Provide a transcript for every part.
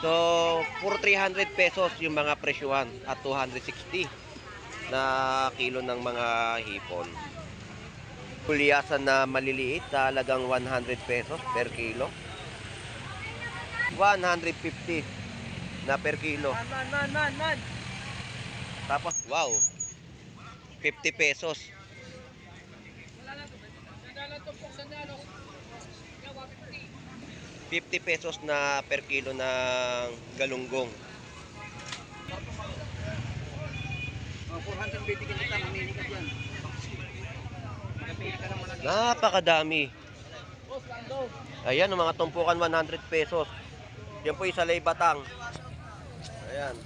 So, puro 300 pesos yung mga presyuhan at 260 na kilo ng mga hipon. Gulyasan na maliliit, talagang 100 pesos per kilo. 150 na per kilo. Man. Tapos, wow, 50 pesos. 50 pesos na per kilo ng galunggong. 420 kita, maminikat yan. Napakadami. Ayan, ang mga tumpukan 100 pesos. Yan po yung sa Batang. Ayan.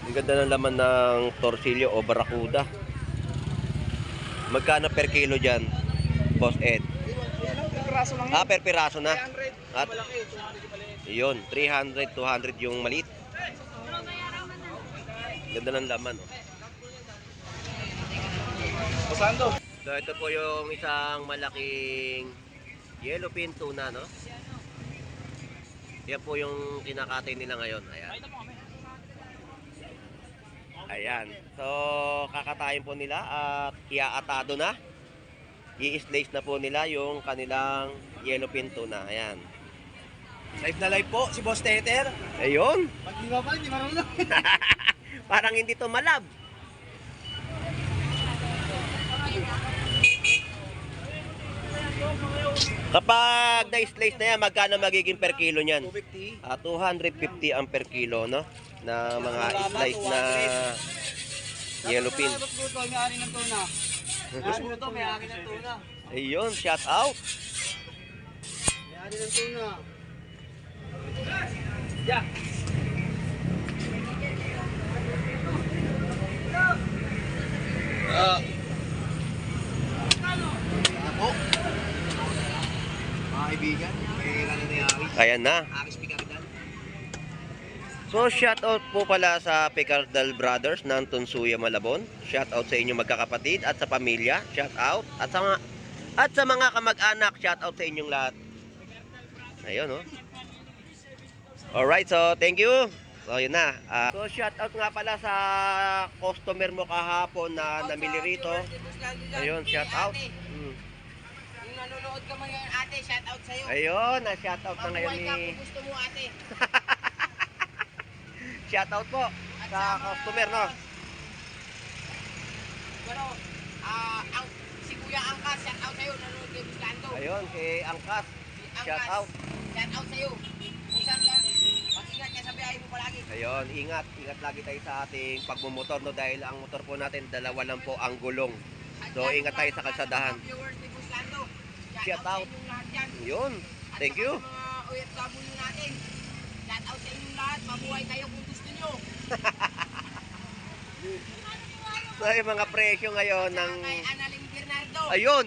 Ang ganda ng laman ng torsilyo o barakuda. Magkano per kilo dyan, Boss Ed? Piraso lang yun. Per piraso na. 300, At malaki, 200 pala yun. yun, 300, 200 yung maliit. Ganda ng laman. Oh. Pasando. So ito po yung isang malaking yellowfin tuna, no? Yan po yung kinakatay nila ngayon. Ayan. Ayan. So kakatayin po nila at iaatado na. I-slice na po nila yung kanilang yellowfin tuna. Ayan. Live na live po si Boss Teter. Ayun. Pag di ba pa, hindi marunong. Parang hindi to malab. Kapag na-slice na yan, magkano magiging per kilo niyan? 250. 250 ang per kilo, no? Na mga slice na yellowfin. May ari ng tuna. May ari ng tuna. Ayun, shout out. May ari ng tuna. Yeah. Ako. Mga kaibigan, kailan na nangyari? Ayan na. Aris Picardal. So, shout out po pala sa Picardal Brothers ng Tunsuya, Malabon. Shout out sa inyong magkakapatid at sa pamilya. Shout out. At sa mga kamag-anak, shout out sa inyong lahat. Ayun, oh. Alright, so thank you. So, yun na. So, shout out nga pala sa customer mo kahapon na namili rito. Ayun, shout out. Yung nanonood ka mo ngayon, ate, shout out sa'yo. Ayun, na-shout out na ngayon Mabuhay ka ni... kung gusto mo, ate. Shout out po sa customer, no? Pero, si Kuya Angkas, shout out sa'yo, nanonood kayo Buslando. Ayun, kay Angkas. Shout out. Shout out sa'yo. Kung saan ka, mag-ingat ka sa biyahe mo palagi. Ayun, ingat lagi tayo sa ating pagmumotor, no? Dahil ang motor po natin, dalawa lang po ang gulong. So, ingat tayo sa kalsadahan. Mga viewers ni Buslando, Shout sa out. inyong lahat yan. Yun, At thank saka you. sa mga OFW natin, shout out sa inyong lahat, mabuhay kayo kung gusto nyo. So, yung mga presyo ngayon ng... Kay Analing Bernardo. Ayun!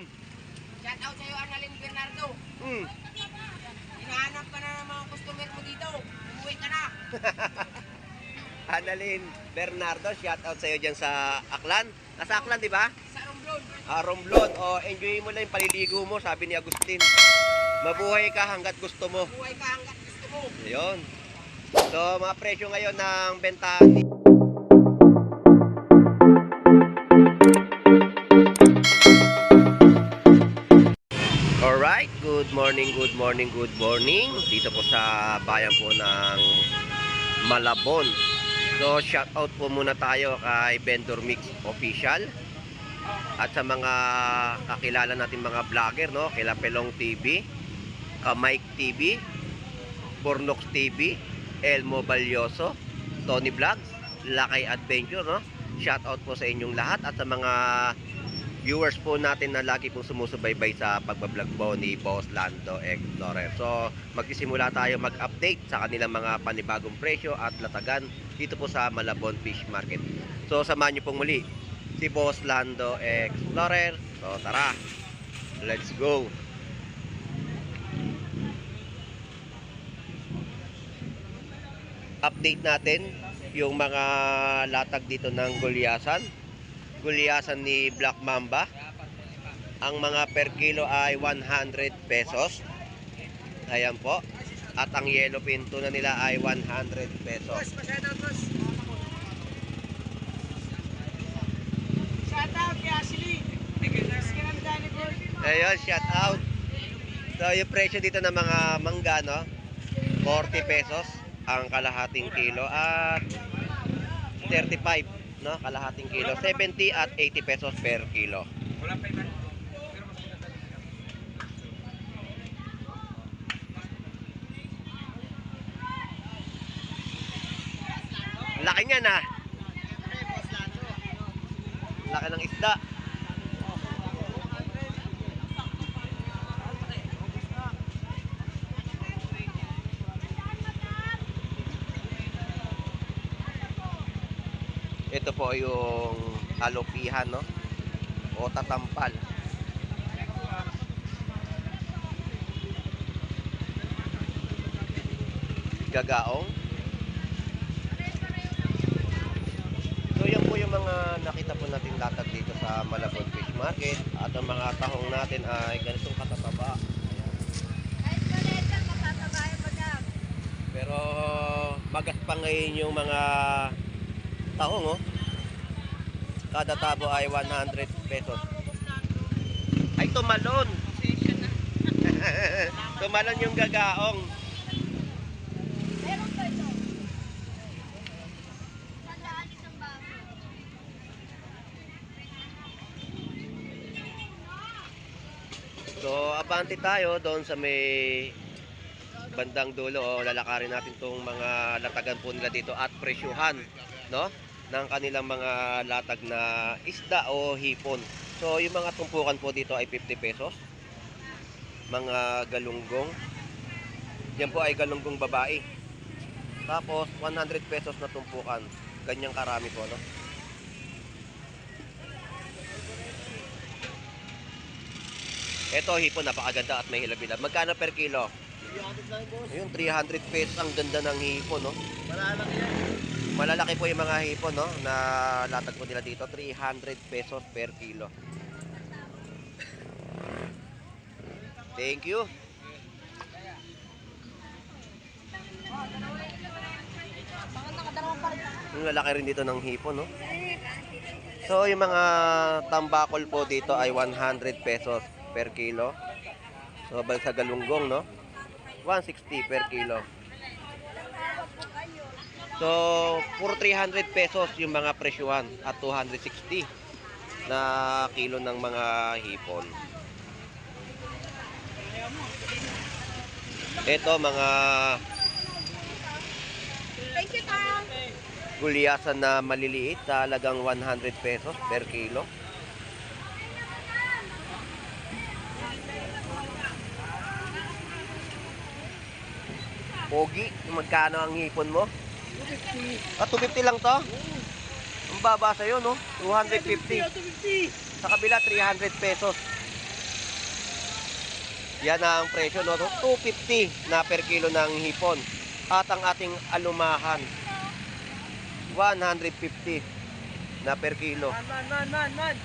Shout out sa'yo, Analing Bernardo. Mm. Hinahanap ka na ng mga customer mo dito. Umuwi ka na. Annalyn Bernardo, shout out sa'yo dyan sa Aklan. Nasa Aklan, di ba? Sa Romblon. Romblon. O, enjoy mo lang yung paliligo mo, sabi ni Agustin. Mabuhay ka hanggat gusto mo. Umuwi ka hanggat gusto mo. Ayun. So, mga presyo ngayon ng bentahan ni... Alright, good morning. Dito po sa bayan po ng Malabon. So, shout out po muna tayo kay Vendor Mix Official. At sa mga kakilala natin mga vlogger, no? Kila Pelong TV, Mike TV, Bornox TV, Elmo Balyoso, Tony Vlogs, Lakay Adventure, no? Shout out po sa inyong lahat at sa mga viewers po natin na lagi pong sumusubaybay sa pagbablog po ni Boss Lando Explorer. So, magsisimula tayo mag-update sa kanilang mga panibagong presyo at latagan dito po sa Malabon Fish Market. So, samahan niyo pong muli si Boss Lando Explorer. So, tara, let's go. Update natin yung mga latag dito ng gulyasan ni Black Mamba. Ang mga per kilo ay 100 pesos. Ayan po. At ang yellow pin tuna nila ay 100 pesos. Boss, pa-shoutout, boss. Shoutout kay Ashley. Next ka namin tayo ni Boy. Ayun, shout out. So, yung presyo dito ng mga mangga, no? 40 pesos ang kalahating kilo at 35, no? Kalahating kilo. 70 at 80 pesos per kilo. Wala pa iba. Laki niya na. Laki ng isda. Ito po yung alopihan, no? O tatampal. Gagaong. So yan po yung mga nakita po natin latag dito sa Malabon Fish Market. At ang mga tahong natin ay ganitong katataba. Pero magas pa ngayon yung mga tahong, oh. Kada tabo ay 100 pesos. Ay, tumalon. Tumalon yung gagaong. Meron pa ito. Sandaan isang baso. So, abante tayo doon sa may bandang dulo. Oh, lalakarin natin tong mga latagan po nila dito at presyuhan, no? Ng kanilang mga latag na isda o hipon. So, yung mga tumpukan po dito ay 50 pesos. Mga galunggong. Yan po ay galunggong babae. Tapos, 100 pesos na tumpukan. Ganyang karami po, no? Ito, hipon, napakaganda at may hilab-hilab. Magkano per kilo? 300 lang, boss. Ayun, 300 pesos. Ang ganda ng hipon, no? Malalaki yan. Malalaki po yung mga hipon, no? Na latag po nila dito. 300 pesos per kilo. Thank you. Yung lalaki rin dito ng hipon, no? So, yung mga tambakol po dito ay 100 pesos per kilo. So, balik sa galunggong, no? 160 per kilo. So, puro 300 pesos yung mga presyuhan at 260 na kilo ng mga hipon. Ito, mga Thank you, Tom. gulyasan na maliliit, talagang 100 pesos per kilo. Pogi, magkano ang hipon mo? 250. Ah, 250 lang to? Ang baba sa'yo, no? 250. 250. Sa kabila, 300 pesos. Yan ang presyo, no? 250 na per kilo ng hipon. At ang ating alumahan, 150 na per kilo. Man.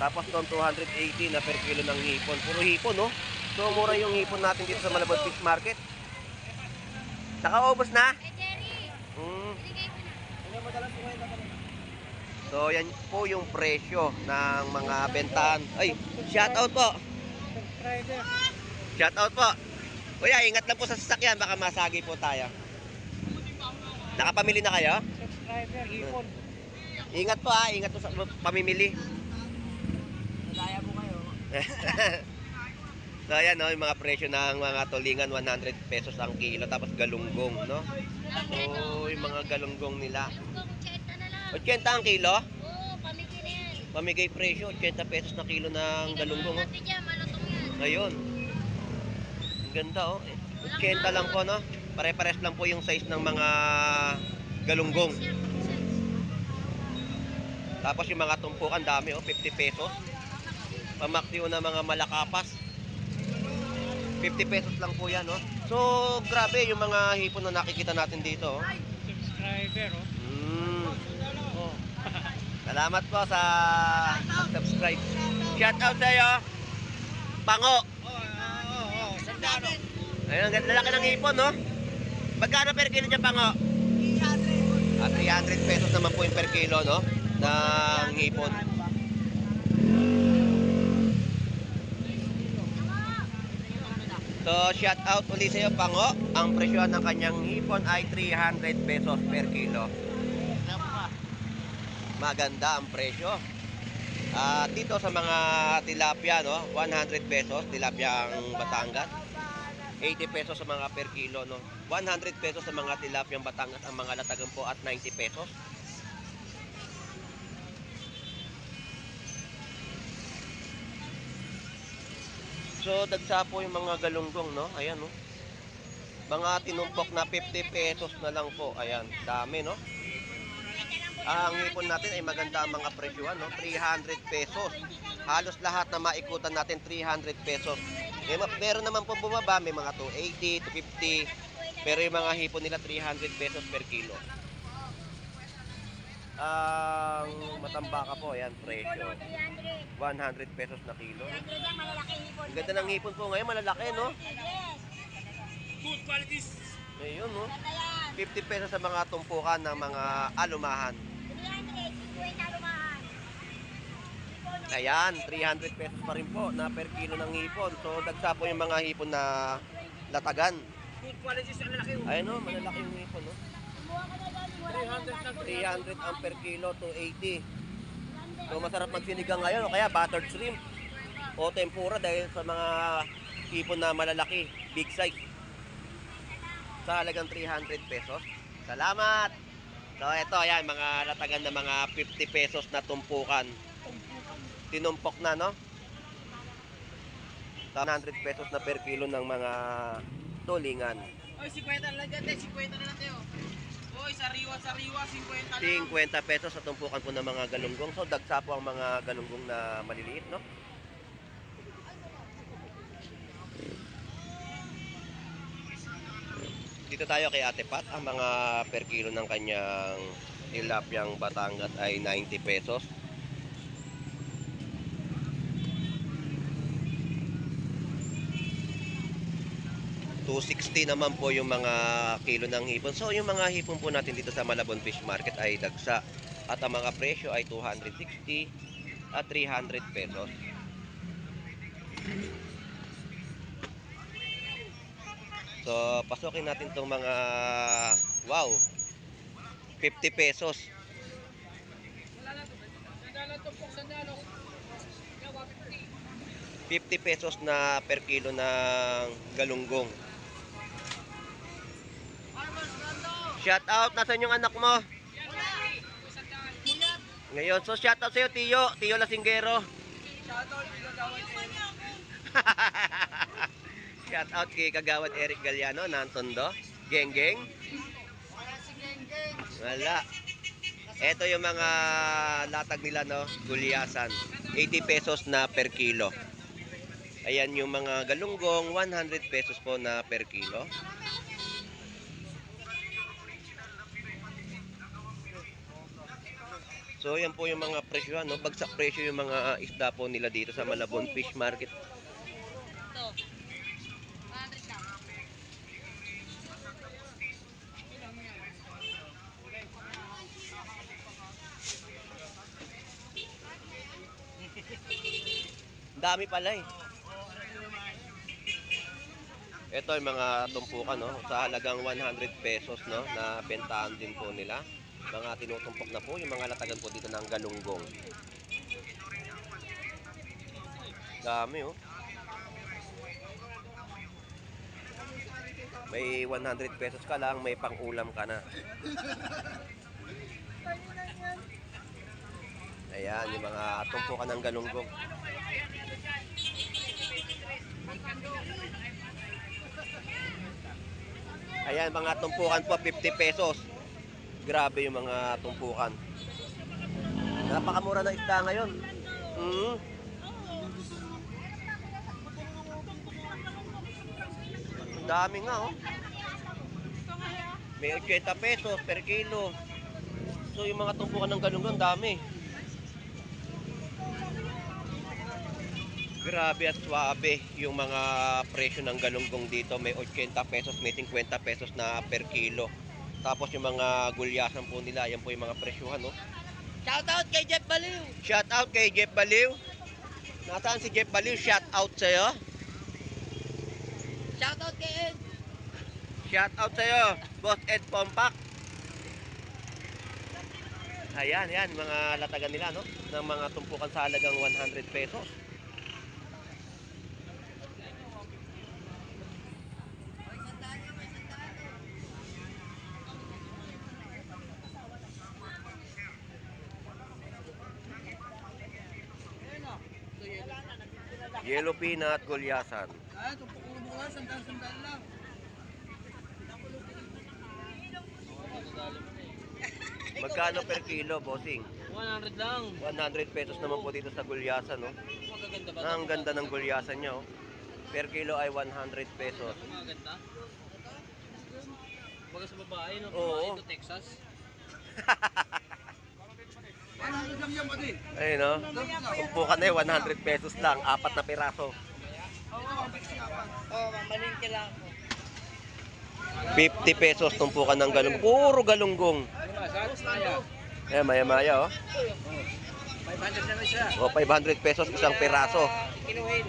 Tapos doon 280 na per kilo ng hipon. Puro hipon, no? So, mura yung hipon natin dito sa Malabon Fish Market. Nakaubos na? Jerry, Hmm. binigay ko na. So, yan po yung presyo ng mga bentahan. Ay, shout out po. Subscriber. Shout out po. Kuya, ingat lang po sa sasakyan. Baka masagi po tayo. Nakapamili na kayo? Subscriber, hipon. Ingat po ha. Ingat po sa pamimili. Nagaya mo kayo. So, ayan, no, yung mga presyo ng mga tulingan, 100 pesos ang kilo. Tapos galunggong, no? So, yung mga galunggong nila. Kung 80 na lang. 80 ang kilo? Oo, pamigay na yan. Pamigay presyo, 80 pesos na kilo ng galunggong. Oh. Natin dyan, malutong yan. Ayun. Ang ganda, oh. 80 lang po, no? Pare-pares lang po yung size ng mga galunggong. Tapos yung mga tumpukan, dami, oh. 50 pesos. Pamaksiyo na mga malakapas. 50 pesos lang po yan, no? So, grabe yung mga hipon na nakikita natin dito, oh. Subscriber, oh. Oh. Salamat po sa subscribe. Shout out sa iyo. Pango. Sandaan, oh. Ayun, ang ganda laki ng hipon, no? Magkano per kilo dyan, Pango? 300 pesos naman po yung per kilo, no? Ng hipon. So, shout out ulit sa'yo, Pango. Ang presyo ng kanyang hipon ay 300 pesos per kilo. Maganda ang presyo. Dito sa mga tilapia, no? 100 pesos, tilapyang Batangas. 80 pesos sa mga per kilo, no? 100 pesos sa mga tilapyang Batangas, ang mga latagan po at 90 pesos. So, dagsa po yung mga galunggong, no? Ayan, no? Mga tinumpok na 50 pesos na lang po. Ayan, dami, no? Ang hipon natin ay maganda ang mga presyo, no? 300 pesos. Halos lahat na maikutan natin 300 pesos. Meron naman po bumaba, may mga 280, 250. Pero yung mga hipon nila 300 pesos per kilo. Ang matambaka po, ayan, presyo 100 pesos na kilo. Ang ganda ng hipon po ngayon, malalaki, no? Good qualities. Ayun, no? 50 pesos sa mga tumpukan ng mga alumahan. Ayan, 300 pesos pa rin po na per kilo ng hipon. So, dagsa po yung mga hipon na latagan. Good qualities ang lalaki. Ayun, no? Malalaki yung hipon, no? 300 ang per kilo, 280. So, masarap magsinigang ngayon o kaya buttered shrimp o tempura dahil sa mga hipon na malalaki, big size. Sa halagang 300 pesos. Salamat! So, ito, ayan, mga latagan na mga 50 pesos na tumpukan. Tinumpok na, no? 100 pesos na per kilo ng mga tulingan. Oy, 50 na lang dyan, 50 na lang tayo. Oy, sariwa, 50 na lang. 50 pesos sa tumpukan po ng mga galunggong. So, dagsa po ang mga galunggong na maliliit, no? Dito tayo kay Ate Pat. Ang mga per kilo ng kanyang tilapyang Batangas ay 90 pesos. $260 naman po yung mga kilo ng hipon. So, yung mga hipon po natin dito sa Malabon Fish Market ay dagsa. At ang mga presyo ay 260 at 300 pesos. So, pasukin natin itong mga, wow, 50 pesos. 50 pesos na per kilo ng galunggong. Shout out, nasan yung anak mo? Ngayon, so shout out sa'yo, Tiyo Lasinggero. Shout out kay Kagawad Eric Galliano, Nantondo. Geng geng. Wala. Ito yung mga latag nila, no? Gulyasan. 80 pesos na per kilo. Ayan yung mga galunggong, 100 pesos po na per kilo. So, yan po yung mga presyo, no? Bagsak presyo yung mga isda po nila dito sa Malabon Fish Market. Ito. 100 lang. Dami pala eh. Ito yung mga tumpukan, no? Sa halagang 100 pesos, no? Na bentahan din po nila. Mga tinutumpok na po yung mga latagan po dito ng galunggong. Dami, oh. May 100 pesos ka lang, may pang-ulam ka na. Ayan, yung mga tumpukan ng galunggong. Ayan, mga tumpukan po, 50 pesos. Grabe yung mga tumpukan. Napakamura ng isda ngayon. Ang dami nga, oh. May 80 pesos per kilo. So, yung mga tumpukan ng galunggong, dami. Grabe at suabe yung mga presyo ng galunggong dito. May 80 pesos, may 50 pesos na per kilo. Tapos yung mga gulyasan po nila, yan po yung mga presyuhan, no? Shoutout kay Jeff Baliw. Shout out kay Jeff Baliw. Nasaan si Jeff Baliw? Shout out sa'yo. Shoutout kay Ed. Shout out sa'yo, Boss Ed Pompak. Ayan, yan, mga latagan nila, no? Ng mga tumpukan sa halagang 100 pesos. Yellow peanut, gulyasan. Ah, ito po bukas, sandal lang. Magkano per kilo, bossing? 100 lang. 100 pesos naman po dito sa gulyasan, no? Magaganda ba? Ang ganda ng gulyasan niya, oh. Per kilo ay 100 pesos. Magaganda. Baga sa babae, no? Oo. Ito, Texas. Ayun, no? Tumpukan na 100 pesos lang, 4 na piraso. Oh, mamalingki lang ako. 50 pesos tumpukan ng galunggong. Puro galunggong. Ayan, maya-maya, oh. 500 na siya. O, 500 pesos isang piraso. Kinuhin.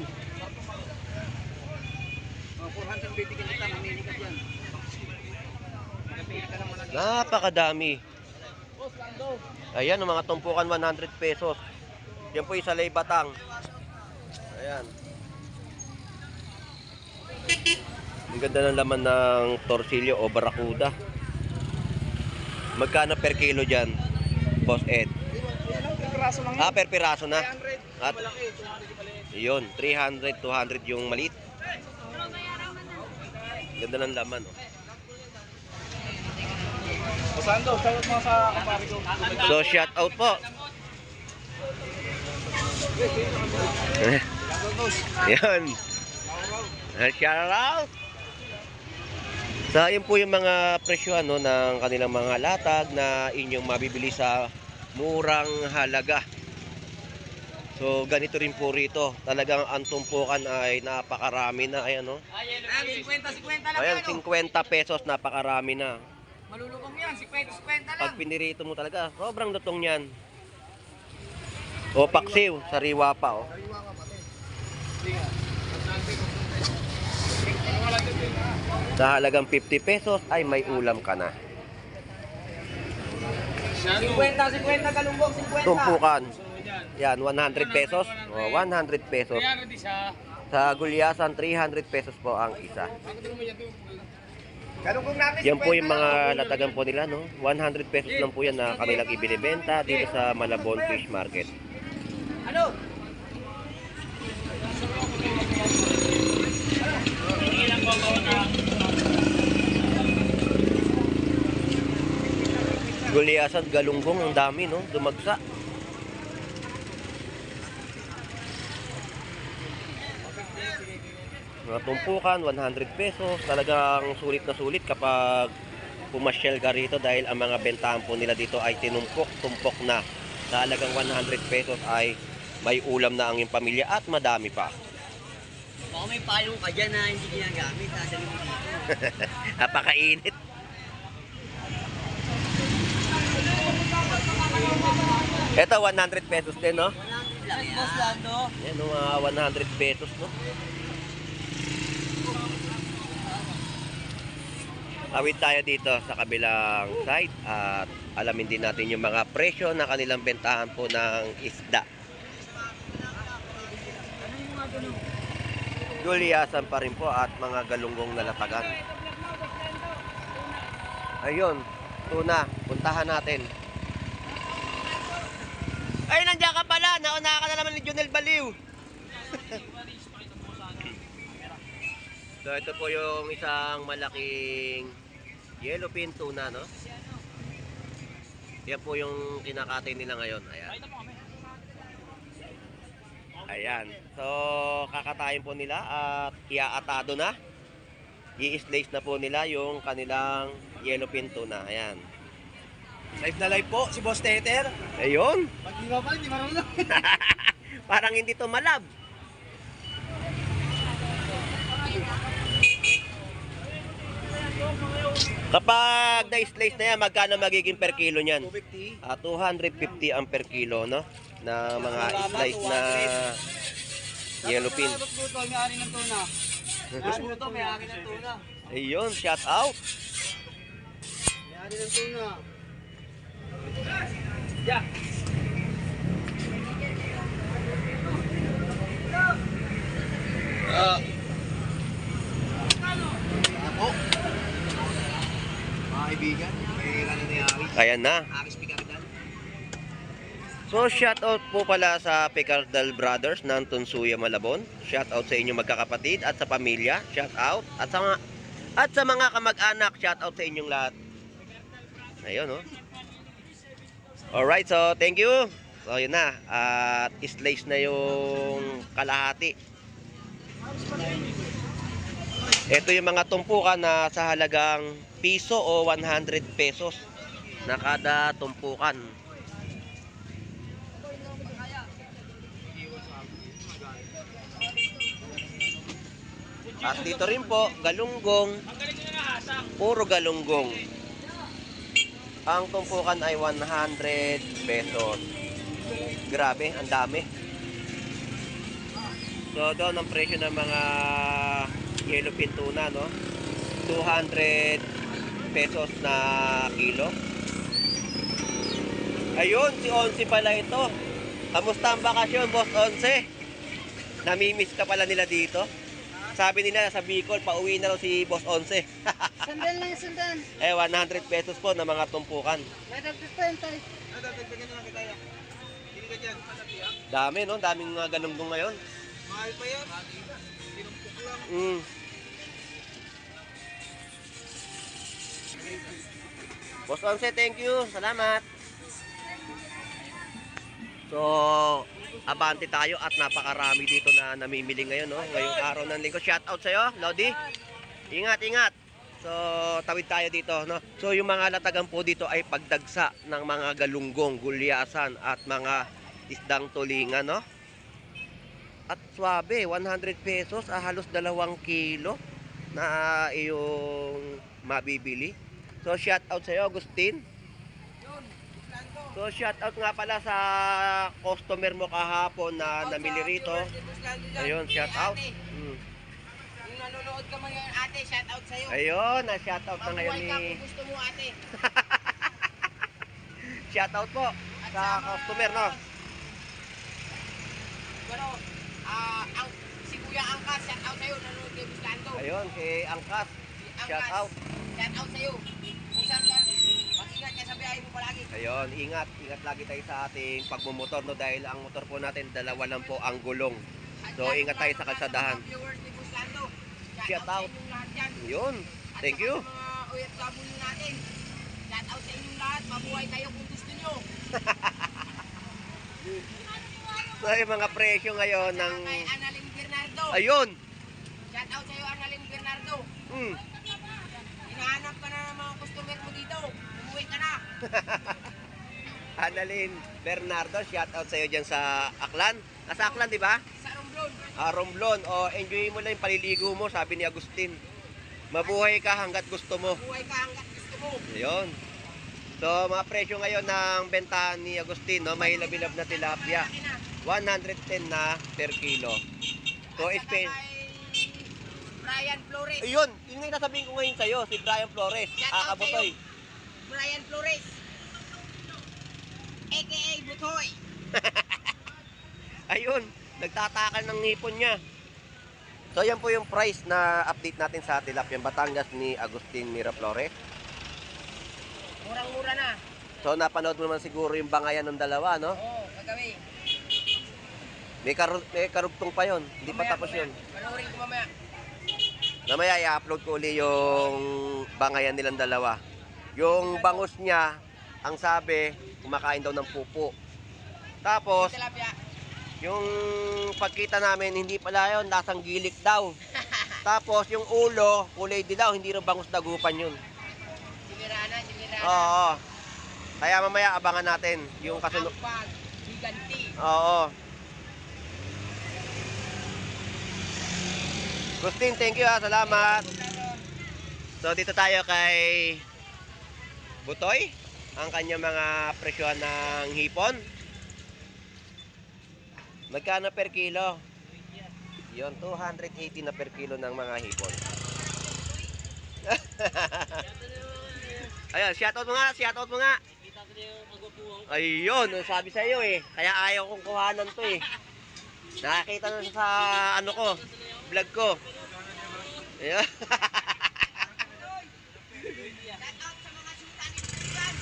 400 bibigyan kita, mamili ka dyan. Napili ka naman. Napakadami. Ayan, ang mga tumpukan 100 pesos. Yan po yung sa Batang. Ayan. Ang ganda ng laman ng torsilyo o barakuda. Magkano per kilo dyan, Boss Ed? Piraso lang Ah, per piraso na. 300. At Malaki, 200 yung maliit. yun, 300, 200 yung maliit. Ganda ng laman, oh. Sando, shoutout mo sa kapari ko. So, shout out po. Yan. Shout out. So, yun po yung mga presyo, ano, ng kanilang mga latag na inyong mabibili sa murang halaga. So, ganito rin po rito. Talagang ang tumpukan ay napakarami na. Ayan, no? Ayan, 50 lang. Ayan, ano? 50 pesos, napakarami na. Malulubong yan, 50 lang. Pag pinirito mo talaga, sobrang lutong yan. O, paksiw, sariwa pa, oh. Sa halagang 50 pesos ay may ulam ka na. 50 galunggong, 50. Tumpukan. Yan, 100 pesos. O, 100 pesos. Sa gulyasan, 300 pesos po ang isa. Galunggong namin, Yan po yung mga latagan po nila, no? 100 pesos lang po yan na kanilang ibinibenta dito sa Malabon Fish Market. Ano? Gulyasan, galunggong, ang dami, no? Dumagsa. Mga tumpukan, 100 pesos. Talagang sulit na sulit kapag pumasyal ka rito dahil ang mga bentahan po nila dito ay tinumpok-tumpok na. Sa halagang 100 pesos ay may ulam na ang iyong pamilya at madami pa. Baka may payong ka dyan na hindi ginagamit. Sasalim mo dito. Napakainit. Ito, 100 pesos din, no? 100 lang yan. Boss Lando. Yan, no, mga 100 pesos, no? Awit tayo dito sa kabilang side at alamin din natin yung mga presyo na kanilang bentahan po ng isda. Gulyasan pa rin po at mga galunggong na latagan. Ayun, tuna, puntahan natin. Ay, nandiyan ka pala. Nauna ka na naman ni Junel Baliw. So, ito po yung isang malaking yellowfin tuna, no? Yan po yung kinakatay nila ngayon. Ayan. Ayan. So, kakatayin po nila at iaatado na. I-slice na po nila yung kanilang yellowfin tuna. Ayan. Live na live po, si Boss Teter. Ayun. Pag di ba pa, hindi marunong. Parang hindi to malab. Kapag na-slice na yan, magkano magiging per kilo niyan? 250. 250 ang per kilo, no? Na mga slice na yellowfin. May ari ng tuna. May ari to, may ari ng tuna. Ayun, shout out. May ari ng tuna. Ako. Mga kaibigan, may ano ni Ari. Ayan na. Aris Picardan. So, shout out po pala sa Picardal Brothers ng Tunsuya, Malabon. Shout out sa inyong magkakapatid at sa pamilya. Shout out. At sa mga kamag-anak, shout out sa inyong lahat. Ayun, oh. Alright, so thank you. So, yun na. At slice na yung kalahati. Ito yung mga tumpukan na sa halagang piso o 100 pesos na kada tumpukan. At dito rin po, galunggong. Puro galunggong. Ang tumpukan ay 100 pesos. Grabe, ang dami. So, doon ang presyo ng mga yellowfin tuna, no? 200 pesos na kilo. Ayun, si Onse pala ito. Kamusta ang bakasyon, Boss Onse? Namimiss ka pala nila dito? Sabi nila sa Bicol, pauwi na raw si Boss Onse. Sandal lang, sandal. 100 pesos po na mga tumpukan. May nagpipin tayo. Dadagdagan na lang kita yan. Hindi ka dyan, patabiyak. Dami, no? Daming mga galunggong ngayon. Mahal pa yan. Tinumpok lang. Boss Onse, thank you. Salamat. So, abante tayo at napakarami dito na namimili ngayon, no? Ngayong araw ng linggo. Shout out sa'yo, Lodi. Ingat, ingat. So, tawid tayo dito, no? So, yung mga latagan po dito ay pagdagsa ng mga galunggong, gulyasan at mga isdang tulingan, no? At swabe, 100 pesos, halos 2 kilo na iyong mabibili. So, shout out sa'yo, Agustin. So, shout out nga pala sa customer mo kahapon na namili rito. Ayun, shout out. Yung nanonood ka man ngayon, ate, shout out sa'yo. Ayun, na-shout out na ngayon Mabuhay ka ni... kung gusto mo, ate. Shout out po sa customer, no? Pero, si Kuya Angkas, shout out sa'yo, nanonood kay Buslando. Ayun, si Angkas. Si Shout out. Shout out sa'yo. Kung saan ka, mag-ingat ka sa biyahe mo palagi. Ayun, ingat. Ingat lagi tayo sa ating pagmumotor, no? Dahil ang motor po natin, 2 lang po ang gulong. So, ingat tayo sa kalsadahan. Viewers ni Buslando, Shout out. sa inyong lahat yan. Yun, thank you. At saka sa mga OFW natin, shout out sa inyong lahat. Mabuhay kayo kung gusto nyo. So, yung mga presyo ngayon ng... Kay Annalyn Bernardo. Ayun! Shout out sa'yo, Annalyn Bernardo. Hinahanap ka na ng mga customer mo dito. Umuwi ka na. Annalyn Bernardo, shout out sa iyo diyan sa Aklan. Nasa Aklan, di ba? Sa Romblon. Romblon. O, enjoy mo lang yung paliligo mo, sabi ni Agustin. Mabuhay ka hanggat gusto mo. Mabuhay ka hanggat gusto mo. Ayun. So, mga presyo ngayon ng bentahan ni Agustin, no? Mahilab-hilab na tilapia. 110 na per kilo. So, At saka kay Brian Flores. ayun, yun nga yung nasabihin ko ngayon sa'yo, si Brian Flores. Shout out Kabutoy. sa'yo, Brian Flores. AKA Butoy. Ayun, nagtatakal ng ngipon niya. So, yan po yung price na update natin sa tilapia Batangas ni Agustin Miraflores. Murang-mura na. So, napanood mo naman siguro yung bangayan ng dalawa, no? Oo, kagabi. May karugtong pa yon, hindi pa tapos yun. Panoorin ko mamaya. Mamaya i-upload ko uli yung bangayan nilang dalawa. Yung bangus niya, ang sabi, kumakain daw ng pupo. Tapos, Tilapia. yung pagkita namin, hindi pala yun, lasang gilik daw. Tapos, yung ulo, kulay dilaw, hindi rin bangus dagupan yun. Simirana, simirana. Oo. Kaya mamaya abangan natin yung kasunod. Ampag, giganti. Oo. Agustin, thank you ha. Salamat. So dito tayo kay Butoy, ang kanyang mga presyohan ng hipon. Magkano per kilo? Yon, 280 na per kilo ng mga hipon. Ayun, shoutout mo nga, shoutout mo nga. Ayun, sabi sa iyo eh. Kaya ayaw kong kuhanan to eh. Nakakita na sa ano ko, vlog ko. Ayun. Shoutout sa mga suta ni Kuyan.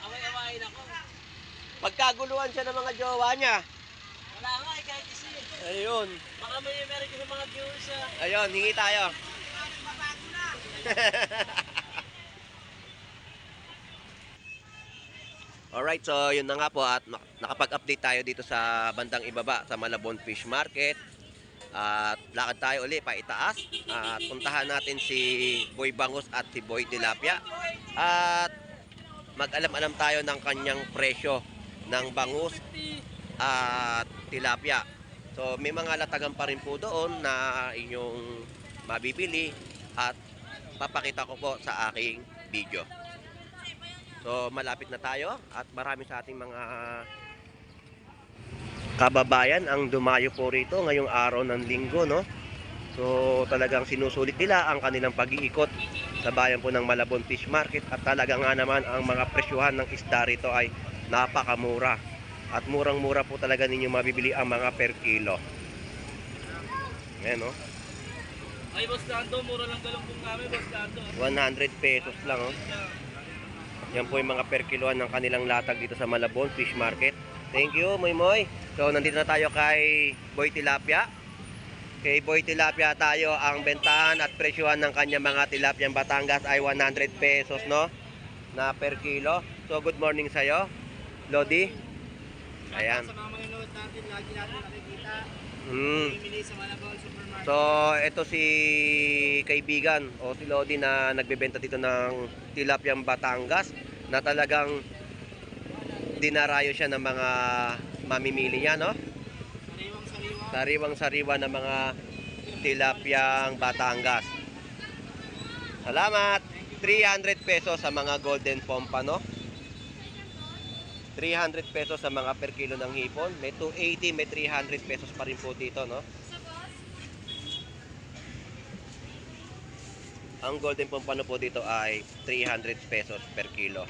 Away-awayin ako. Pagkaguluhan siya ng mga jowa niya. Wala nga, kahit isa eh. Ayun. Baka may meron sa mga viewers ah. Ayun, hingi tayo. Babago na. Alright, so yun na nga po at nakapag-update tayo dito sa bandang ibaba sa Malabon Fish Market. At lakad tayo uli pa itaas at puntahan natin si Boy Bangus at si Boy Tilapia. At mag-alam-alam tayo ng kanyang presyo ng bangus at tilapia. So may mga latagan pa rin po doon na inyong mabibili at papakita ko po sa aking video. So malapit na tayo at marami sa ating mga kababayan ang dumayo po rito ngayong araw ng linggo, no? So talagang sinusulit nila ang kanilang pag-iikot sa bayan po ng Malabon Fish Market at talaga nga naman ang mga presyuhan ng isda rito ay napakamura at murang-mura po talaga ninyo mabibili ang mga per kilo. Ayan, no? Ay, Boss Dando, mura lang galungkong kami, Boss Dando. 100 pesos lang, oh. Yan po yung mga per kiloan ng kanilang latag dito sa Malabon Fish Market. Thank you, Moy Moy. So, nandito na tayo kay Boy Tilapia. Kay Boy Tilapia tayo, ang bentahan at presyuhan ng kanya mga tilapyang Batangas ay 100 pesos, no? Na per kilo. So, good morning sa'yo, Lodi. Ayan. Sa mga manonood natin, lagi natin nakikita. Hmm. Bimili sa Malabon Supermarket. So, ito si kaibigan o si Lodi na nagbebenta dito ng tilapyang Batangas na talagang dinarayo siya ng mga mamimili niya, no? Sariwang-sariwa. Sariwang-sariwa ng mga tilapyang Batangas. Salamat! 300 pesos sa mga golden pompano. 300 pesos sa mga per kilo ng hipon. May 280, may 300 pesos pa rin po dito, no? Ang golden pompano po dito ay 300 pesos per kilo.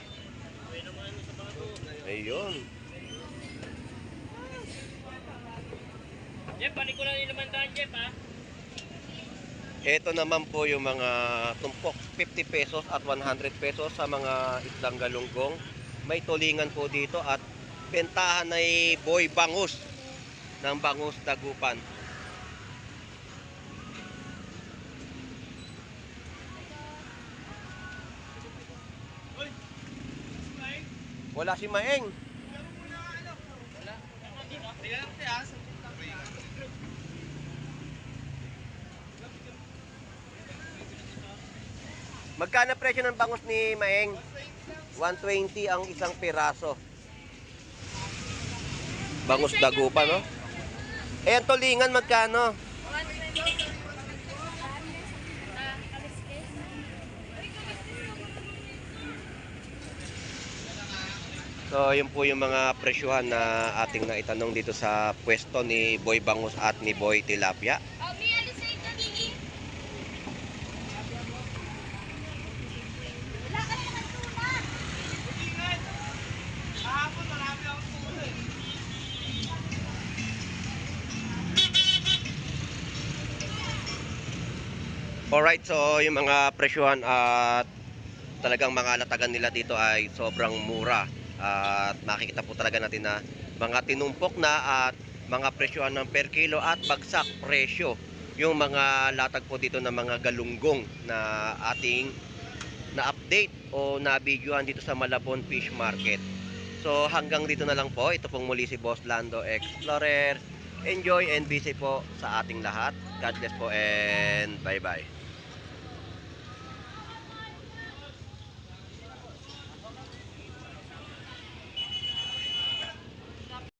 Ayun. Jeff, panik ko lang yung limandaan, Jeff, ha? Ito naman po yung mga tumpok, 50 pesos at 100 pesos sa mga isdang galunggong. May tulingan po dito at bentahan ay Boy Bangus ng Bangus Dagupan. Wala si Maeng. Magkano presyo ng bangus ni Maeng? 120 ang isang piraso. Bangus Dagupan, no? Eh, ang tulingan magkano? So, yun po yung mga presyuhan na ating naitanong dito sa pwesto ni Boy Bangus at ni Boy Tilapia. Alright, so yung mga presyuhan at talagang mga latagan nila dito ay sobrang mura. At makikita po talaga natin na mga tinumpok na at mga presyuhan ng per kilo at bagsak presyo. Yung mga latag po dito ng mga galunggong na ating na-update o na-videoan dito sa Malabon Fish Market. So hanggang dito na lang po. Ito pong muli si Boss Lando Explorer. Enjoy and be safe po sa ating lahat. God bless po and bye-bye.